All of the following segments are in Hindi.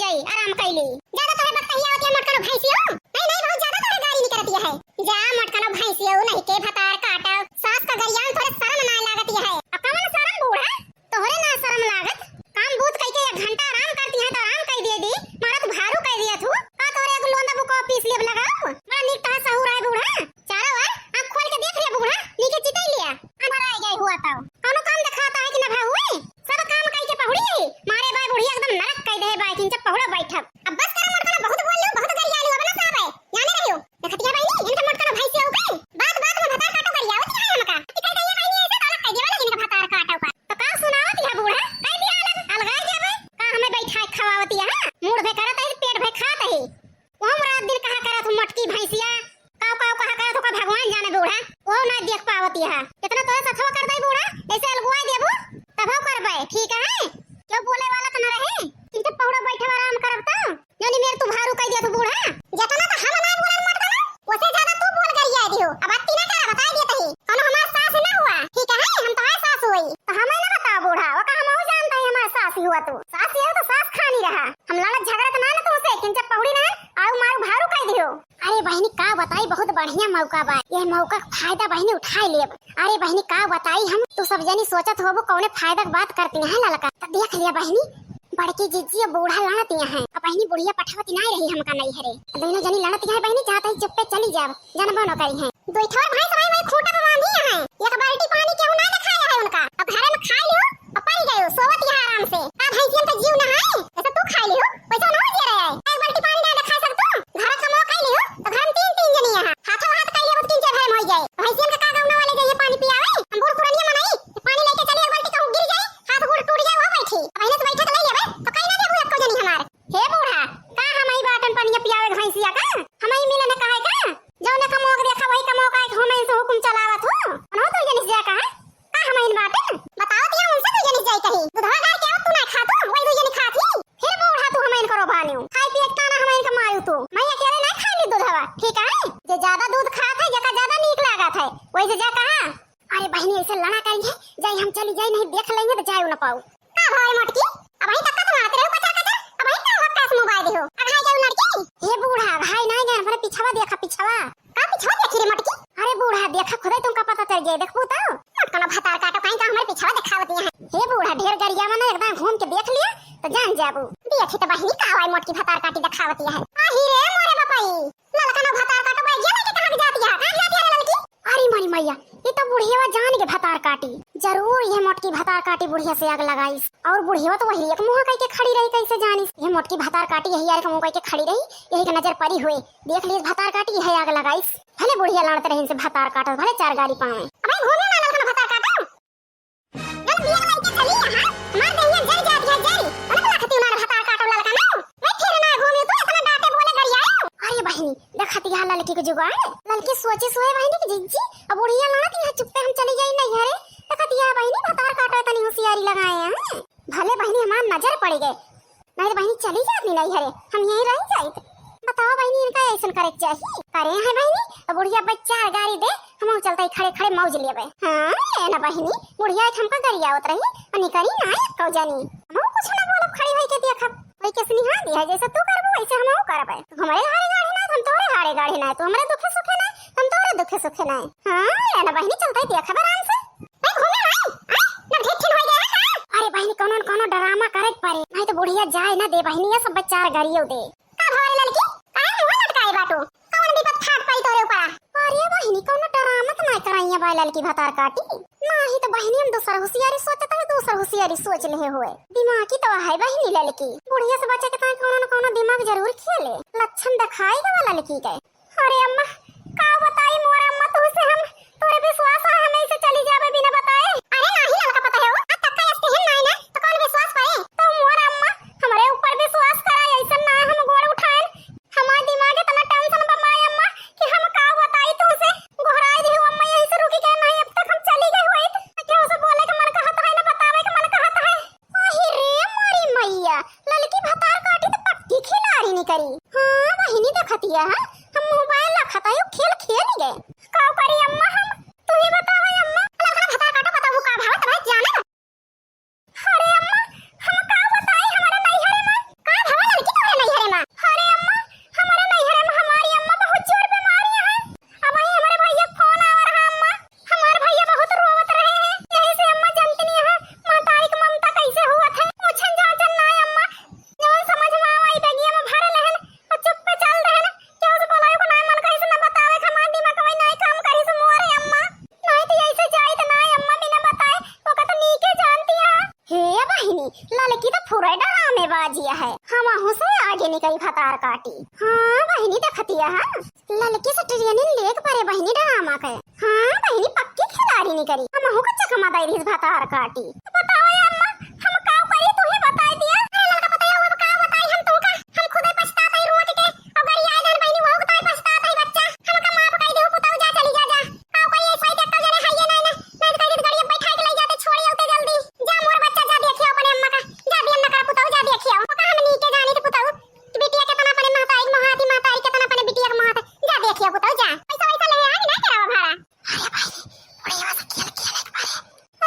गई आराम कैली। ज्यादा तोरे बकहिया होती है मटकनो भैंसियो। नहीं नहीं बहुत ज्यादा तोरे गाड़ी निकलती है। जा मटकनो भैंसियो नहीं के भतार काटा सास का गरियान थोड़े शर्म ना लागत है। अब कौन शर्म बूढ़ा तोहरे ना शर्म लागत। काम बूत कह के 1 घंटा आराम करती है तो आराम कह दे दी मारा तू भारू कह दिया तू का तोरे एक लोंदा बुको पीस लेब लगाओ बड़ा नीक ता सहूर है बूढ़ा। चारों ओर आंख खोल के देख लिया बूढ़ा नीचे चितई लिया हमारा आ गई हुआ तो कोनो काम दिखाता है कि ना भाऊ सब काम कह के पहुड़ी है मारे बाय बुढ़िया एकदम नरक कह दे बाय किंच पहुड़ा बैठक। अब बस कर मटकना बहुत बोल लो बहुत गरिया लो अपना साहब है जाने रहियो देखतिया बहनी इनका मटकना भैंसी हो गई बात बात में भतार काटो गरिया होती है हमका कि कह दिया बहनी ऐसे अलग कह देवाला इनका भतार काटो का तो का सुनावत है बूढ़ा कह दिया अलग अलगाई जाबे का हमें बैठा खवावती है मूड भे करत है पेट भे खात है ओम रात दिन कहा करत मटकी भैंसिया काव काव कहा करत का भगवान जाने बूढ़ा ओ ना देख पावती है कितना तोरे सथवा कर दई बूढ़ा ऐसे अलगुआ देबू तब करबे ठीक है क्यों बोले वाला तो न रहे इनके पौड़ा बैठे आराम करब तो यानी मेरे तू भारू कह दिया तू बूढ़ा जतना तो हम ना बोलन मत करो ओसे ज्यादा तू बोल गरिया दियो अब अत्ती ना करा बता दिए तही कोनो हमार सास ना हुआ ठीक है हम तो है सास हुई तो हमें ना बता बूढ़ा वो का हम जानता है हमार सास ही हुआ तू सास ही हो तो सास खानी रहा हम लड़त झगड़ा तो ना ना तुमसे किंचा पौड़ी ना आउ मारू भारू कह दियो। अरे बहनी का बताई बहुत बढ़िया मौका बा ये मौका फायदा बहनी उठा लेब। अरे बहनी का बताई हम तू सब जनी सोचत होबो कौने फायदा की बात करती है ललका तो देख लिया बहनी बड़की जीजी बूढ़ा लड़ती है अब बहनी बुढ़िया पठावती नहीं रही हमका नहीं हरे दोनों जनी लड़ती है बहनी चाहता है चुप पे चली जाब जनबो न करी है दो थोर भाई सवाई भाई खूंटा पे बांधी है एक बाल्टी पानी केहू ना दिखाया है उनका अब घरे में खा लियो और पाई गयो सोवत है आराम से आ भैंसियन तो जीव ना है ऐसा तू खा लियो पैसा ना दे रहे है एक बाल्टी पानी ना खा सकतो घर का मौका खा लियो तो घर में 3 जनी है हाथों हाथ कर लियो 3 जगह में हो जाए भैंसियन का गांव वाले जाइए पानी पियावे हम बूढ़ पुरानिया मनाई पानी लेके चले एक बाल्टी कहूं गिर जाए हाथ गोड़ टूट जाए वो बैठी पहले से बैठा तो ले लेबे तो कहीं ना देबू एको जनी हमार हे बूढ़ा का हम ई बाटन पानी पियावे भैंसिया का हम ई मिले न कहे का जौने का मौका देखा वही का मौका है हम से हुकुम चलावत हो अनहो तो जनी जा का हम इन बाटन बताओ दिया उनसे तो जनी जाई कहीं दूधवा गार के तू ना खा तू वही दो जनी खाती फिर बूढ़ा तू हम इन करो बानियो खाई पिए का ना हम इन का मारू तू मैं अकेले ना खा ली दूधवा ठीक है जे ज्यादा दूध खात है जका ज्यादा नीक लागत है वही से जा कहा अरे बहनी ऐसे लड़ा करेंगे जाई हम चली जाई नहीं देख लेंगे तो जाए न पाऊ का भाई मटकी अब ही तक तो आते रहो कचर कचर अब ही का हक्कास मोबाइल हो अब हाय जाऊ लड़की हे बूढ़ा भाई नहीं जान हमारे पिछवा देखा पिछवा का पिछवा देखी रे मटकी अरे बूढ़ा देखा खुदे तुमका पता चल गया देखबू तो मटकना भतार काटो कहीं का हमारे पिछवा दिखावती है हे बूढ़ा ढेर गरिया में एकदम घूम के देख लिया तो जान जाबू देखी तो बहनी का हवाई मोटकी भतार काटी दिखावती है आही रे मोरे बापाई ललकना भतार काटो भाई ये नहीं कहां जाती है कहां जाती है लड़की अरे मरी मैया ये तो बुढ़िया जान के भतार काटी जरूर ये मोटकी भतार काटी बुढ़िया से आग लगाई और बुढ़िया तो वही एक मुंह कह के खड़ी रही कैसे जानी ये मोटकी भतार काटी यही यार का मुंह कह के खड़ी रही यही के नजर पड़ी हुई देख ली भतार काटी यही आग लगाई भले बुढ़िया लड़ते रही से भतार काटो भले 4 गाड़ी पावे अब घूमे ना ललकना भतार काटो जब बिया लड़के चली यहां मार दहिया जल जाती है जरी अरे बोला खती मार भतार काटो ललकना मैं फिर ना घूमे तो इतना डांटे बोले गरिया अरे बहनी देखती है लड़की को जुगाड़ लड़की सोचे सोए बहनी की जिज्जी अब बुढ़िया लड़ती है चुप पे हम चली जाई नहीं हरे देखती है बहनी भतार काटो तनी होशियारी लगाए हैं भले बहनी हमार नजर पड़ गए नहीं बहनी चली जाती नहीं हरे हम यहीं रह जाए बताओ बहनी इनका ऐसा करे चाहिए करे है बहनी तो बुढ़िया बच्चा गाड़ी दे हम चलते खड़े खड़े मौज लेबे हां ये ना बहनी बुढ़िया हमका गरिया उत रही अनि करी ना कौ जानी हम कुछ ना बोलब खड़ी होई के देखब वही के सुनी हां दिया जैसे तू करबो वैसे हम करबे हमारे हारे गाड़ी ना हम तोरे हारे गाड़ी ना तू हमरे दुखे सुखे ना हम तोरे दुखे सुखे ना हां ये ना बहनी चलते देखब आराम से मैं घूमे आई ना ढेठन हो गया है अरे बहनी कोनो कोनो ड्रामा करे पड़े नहीं तो बुढ़िया जाए ना दे बहनी ये सब बच्चा गरियो दे का भरे लड़की काहे मुंह लटकाए बाटो कौन विपत फाट पाई तोरे ऊपर अरे बहनी कौन ड्रामा तो नहीं कराइया भाई लड़की भतार काटी नहीं तो बहनी हम दूसरा होशियारी सोचता है दूसरा होशियारी सोच ले हुए दिमाग की तो है बहनी लड़की बुढ़िया से बच्चे के ताई कोनो न कोनो दिमाग जरूर खेले लक्षण दिखाएगा वाला लड़की के अरे अम्मा का बताई मोर अम्मा तू से हम तोरे विश्वास है हम ऐसे चली जावे बिना बताए अरे नहीं लड़का पता है वो तक्का ऐसे है नहीं ना तो कौन विश्वास करे तो मोर अम्मा हमारे ऊपर विश्वास करा ऐसा ना हम गोड़ उठाए हमारे दिमाग इतना टेंशन बमाई अम्मा कि हम का बताई तुमसे घोराई दी अम्मा यही से रुकी के नहीं अब तक हम चली गई हुई क्या उसे बोले कि मन कहता है ना बतावे कि मन कहता है आही रे मोरी मैया लड़की भतार काटी तो पक्की खिलाड़ी नहीं करी हां बहिनी देखती है हम मोबाइल रखता है खेल खेल गए का करी अम्मा हम तू ही बतावे अम्मा लड़का भतार काटो बताओ का भाव तुम्हारे जाने अरे अम्मा हम का बताई हमारे नहीं हरे मां का भाव लड़की तो नहीं करी भतार काटी। हाँ बहनी देखतिया हां ललकी से ट्रेनिंग लेक परे बहनी ड्रामा के। हाँ बहनी पक्की खिलाड़ी नहीं करी हम हो कच्चा कमा दई रही भतार काटी। बताओ या अम्मा हम का करी तू ही बता दिया। अरे लड़का बताया अब का बताई हम तुमका हम खुद ही पछताता ही रोट के अब गरी आए जान बहनी वो बताई पछताता ही बच्चा हम का माफ कई देहु पुताऊ जा चली जा का कोई ऐसा ही देखता जने हाइए ना नहीं करी गाड़ी बैठा के ले जाते छोड़ी आते जल्दी जा मोर बच्चा जा देखियो अपने अम्मा का जा दी अम्मा का पुताऊ जा देखियो का हम नी के जानी के पुताऊ बिटिया के तना अपने महताई महताई के तना अपने बिटिया के महत जा देखियो पुताऊ जा पैसा वैसा ले आ ना करावा भाड़ा। अरे भाई ओए वाला खेल खेल एक बार।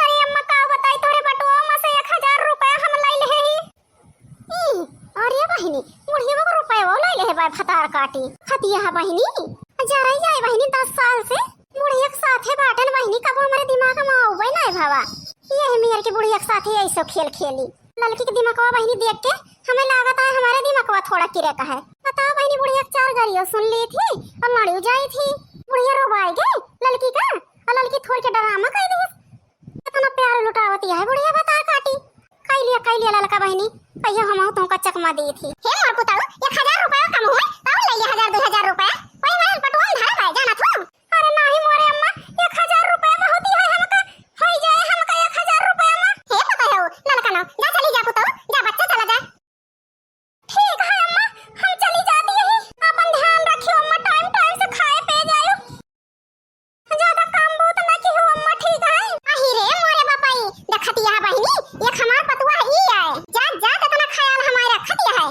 अरे अम्मा का बताई तोरे बटुआ में से 1000 रुपया हम लाई ले ही। अरे बहिनी मुढ़िया को रुपया वो लाई ले है भतार काटी खतिया है बहिनी जा रही जाए बहिनी 10 साल से मुढ़िया के साथे बाटन बहिनी कब हमारे दिमाग में आवे ना भावा ये मेयर के बुढ़िया के साथे ऐसो खेल खेली लड़की के दिमागवा बहिनी देख के हमें लागत है हमारे दिमागवा थोड़ा किरे का है। बताओ बहिनी बुढ़िया 4 गाड़ियों सुन ली थी और लड़ी जाई थी बुढ़िया रोबाई गई लड़की का और लड़की थोड़ के डरामा कह दी इतना प्यार लुटावती है बुढ़िया भतार काटी कई लिया लड़का बहिनी कहियो हम तो का चकमा दी थी। हे मोर पुताऊ 1000 रुपया कम होए और ले लिया 1000 रुपया ओए मैं पटवा धर भाई जाना थो। अरे नहीं मोरे अम्मा 1000 रुपया बहुत ही है हमका होई जाए हमका 1000 रुपया में हे पता है लड़का ना जा चली जा पुताऊ जा बच्चा चला जा। ठीक है अम्मा हम चली जाती है अपन ध्यान रखियो अम्मा टाइम से खाए पे जायो ज्यादा काम बहुत ना की हो अम्मा ठीक है। अही रे मोरे बापाई देखतिया बहिनी एक हमार पतवा ई है जा जा तना ख्याल हमारे रखतिया है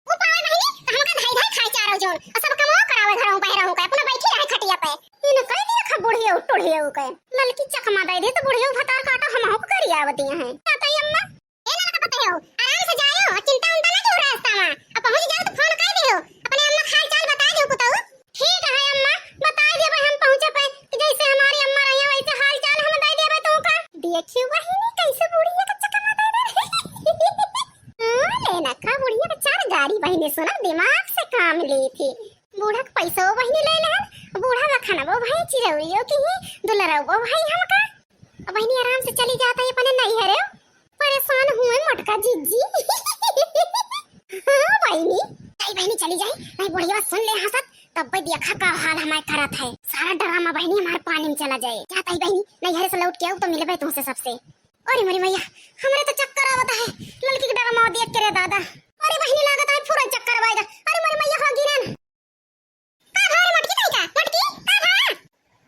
वो पावे बहिनी हमका धाई धाई खाए चारो जोन और सब कमो करावे घरों पे रहूं का अपना बैठी रहे खटिया पे इन कह दिया खा बुढ़िया टुढ़िया के ललकी चकमा दे दे तो बुढ़िया भतार काटा हम हो करी आवती हैं ताई अम्मा ए लड़का पता है आराम से जायो चिंता उनता ना क्यों रास्ता में अब पहुंच जाओ तो फोन कर दियो अपने अम्मा हाल चाल बता दियो पुताऊ। ठीक है अम्मा बता देबे हम पहुंचे पे जैसे हमारी अम्मा रही वैसे हाल चाल हम दे देबे तो का देखियो बहिनी कैसे बुढ़िया का चकमा दे दे लेना का बुढ़िया का 4 गाड़ी बहिनी सुना दिमाग से काम ली थी बूढ़ा का पैसा वो बहिनी ले ले बूढ़ा का खाना वो भाई चिरौरियो की दुलरा वो भाई हमका अब बहिनी आराम से चली जाता है अपने नहीं है रे परेशान हुए मटका जीजी। हां बहिनी आई बहिनी चली जाए नहीं बुढ़िया सुन ले हंसत तब भी देखा का हाल हमारे करत है सारा ड्रामा बहिनी हमारे पानी में चला जाए जाता ही बहिनी नहीं हरे से लौट के आऊ तो मिलबे तुमसे सबसे। अरे मेरी मैया हमरे तो चक्कर आवता है लड़की के ड्रामा देख के रे दादा। अरे बहिनी लागत है पूरा चक्कर आएगा। अरे मेरी मैया हो गिरन का भारे मटकी नहीं का मटकी का भारे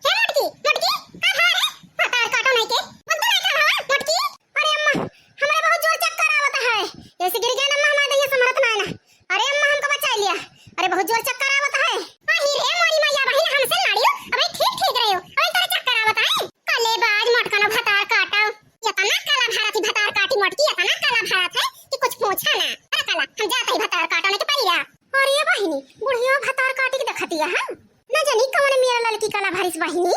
हे मटकी का भारे भतार काटो नहीं के बंद नहीं का भारे मटकी। अरे अम्मा हमरे बहुत जोर चक्कर आवता है जैसे गिर गया ना अम्मा दैया समरत ना ना। अरे अम्मा हमको बचा लिया अरे बहुत जोर चक्कर आवता है। अही रे मोरी मैया बहिनी हमसे लड़ियो अबे ठीक रहियो अबे तेरे चक्कर आवता है कलेबाज मटका ना भतार काटा इतना काला भारत भतार काटी मटकी इतना काला भारत है कि कुछ पूछा ना। अरे काला हम जाते ही भतार काटने के पड़ी रहा। अरे बहिनी बुढ़िया भतार काटी के देखतिया हां ना जानी कौन मेरा लड़की काला भारिस बहिनी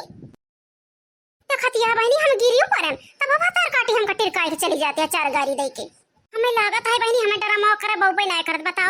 देखतिया बहिनी हम गिरियो परन तब भतार काटी हम कटिर काट चली जाते हैं 4 गाड़ी दे के हमें लागत है बहिनी हमें डरामा करे बहु ना करत बता